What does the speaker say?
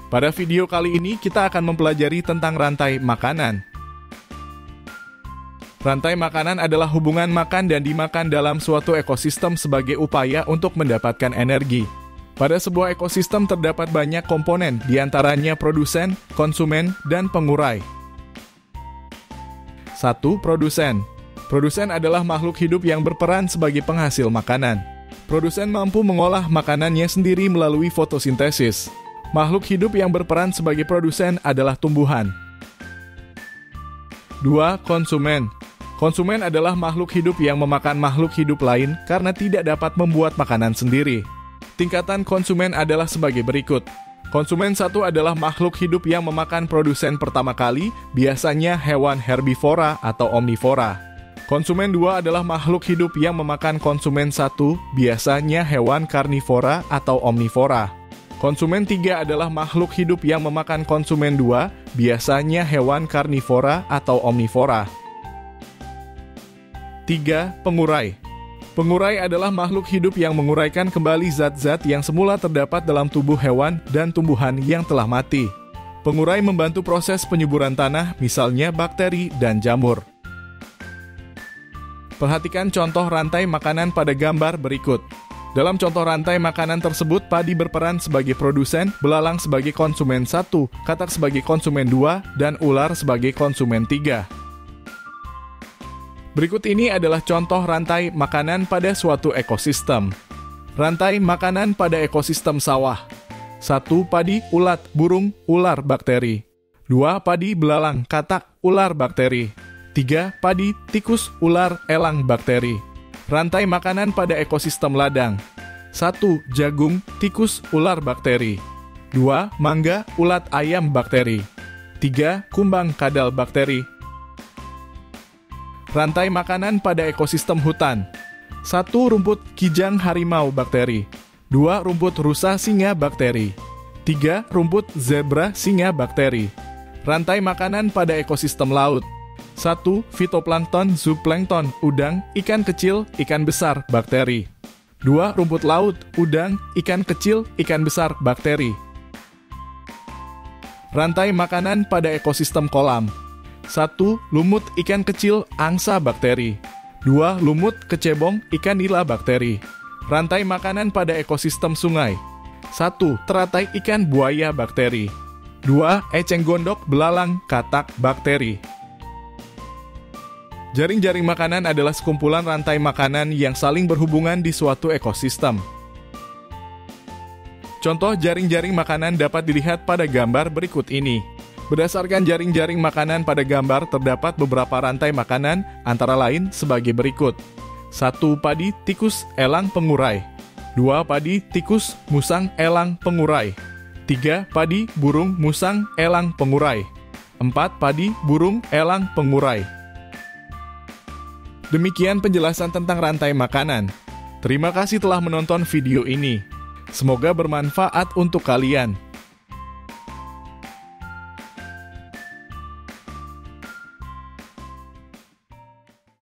Pada video kali ini kita akan mempelajari tentang rantai makanan. Rantai makanan adalah hubungan makan dan dimakan dalam suatu ekosistem sebagai upaya untuk mendapatkan energi. Pada sebuah ekosistem terdapat banyak komponen, diantaranya produsen, konsumen, dan pengurai. 1. Produsen. Produsen adalah makhluk hidup yang berperan sebagai penghasil makanan. Produsen mampu mengolah makanannya sendiri melalui fotosintesis. Makhluk hidup yang berperan sebagai produsen adalah tumbuhan. 2. Konsumen. Konsumen adalah makhluk hidup yang memakan makhluk hidup lain karena tidak dapat membuat makanan sendiri. Tingkatan konsumen adalah sebagai berikut. Konsumen 1 adalah makhluk hidup yang memakan produsen pertama kali, biasanya hewan herbivora atau omnivora. Konsumen 2 adalah makhluk hidup yang memakan konsumen 1, biasanya hewan karnivora atau omnivora. Konsumen 3 adalah makhluk hidup yang memakan konsumen 2, biasanya hewan karnivora atau omnivora. 3. Pengurai. Pengurai adalah makhluk hidup yang menguraikan kembali zat-zat yang semula terdapat dalam tubuh hewan dan tumbuhan yang telah mati. Pengurai membantu proses penyuburan tanah, misalnya bakteri dan jamur. Perhatikan contoh rantai makanan pada gambar berikut. Dalam contoh rantai makanan tersebut, padi berperan sebagai produsen, belalang sebagai konsumen 1, katak sebagai konsumen 2, dan ular sebagai konsumen 3. Berikut ini adalah contoh rantai makanan pada suatu ekosistem. Rantai makanan pada ekosistem sawah. 1. Padi, ulat, burung, ular, bakteri. 2. Padi, belalang, katak, ular, bakteri. 3. Padi, tikus, ular, elang, bakteri. Rantai makanan pada ekosistem ladang. 1. Jagung, tikus, ular, bakteri. 2. Mangga, ulat, ayam, bakteri. 3. Kumbang, kadal, bakteri. Rantai makanan pada ekosistem hutan. 1. Rumput kijang, harimau, bakteri. 2. Rumput rusa, singa, bakteri. 3. Rumput zebra, singa, bakteri. Rantai makanan pada ekosistem laut. 1. Fitoplankton, zooplankton, udang, ikan kecil, ikan besar, bakteri. 2. Rumput laut, udang, ikan kecil, ikan besar, bakteri. Rantai makanan pada ekosistem kolam. 1. Lumut, ikan kecil, angsa, bakteri. 2. Lumut, kecebong, ikan nila, bakteri. Rantai makanan pada ekosistem sungai. 1. Teratai ikan, buaya, bakteri. 2. Eceng gondok, belalang, katak, bakteri. Jaring-jaring makanan adalah sekumpulan rantai makanan yang saling berhubungan di suatu ekosistem. Contoh jaring-jaring makanan dapat dilihat pada gambar berikut ini. Berdasarkan jaring-jaring makanan pada gambar, terdapat beberapa rantai makanan, antara lain sebagai berikut. 1. Padi, tikus, elang, pengurai. 2. Padi, tikus, musang, elang, pengurai. 3. Padi, burung, musang, elang, pengurai. 4. Padi, burung, elang, pengurai. Demikian penjelasan tentang rantai makanan. Terima kasih telah menonton video ini. Semoga bermanfaat untuk kalian.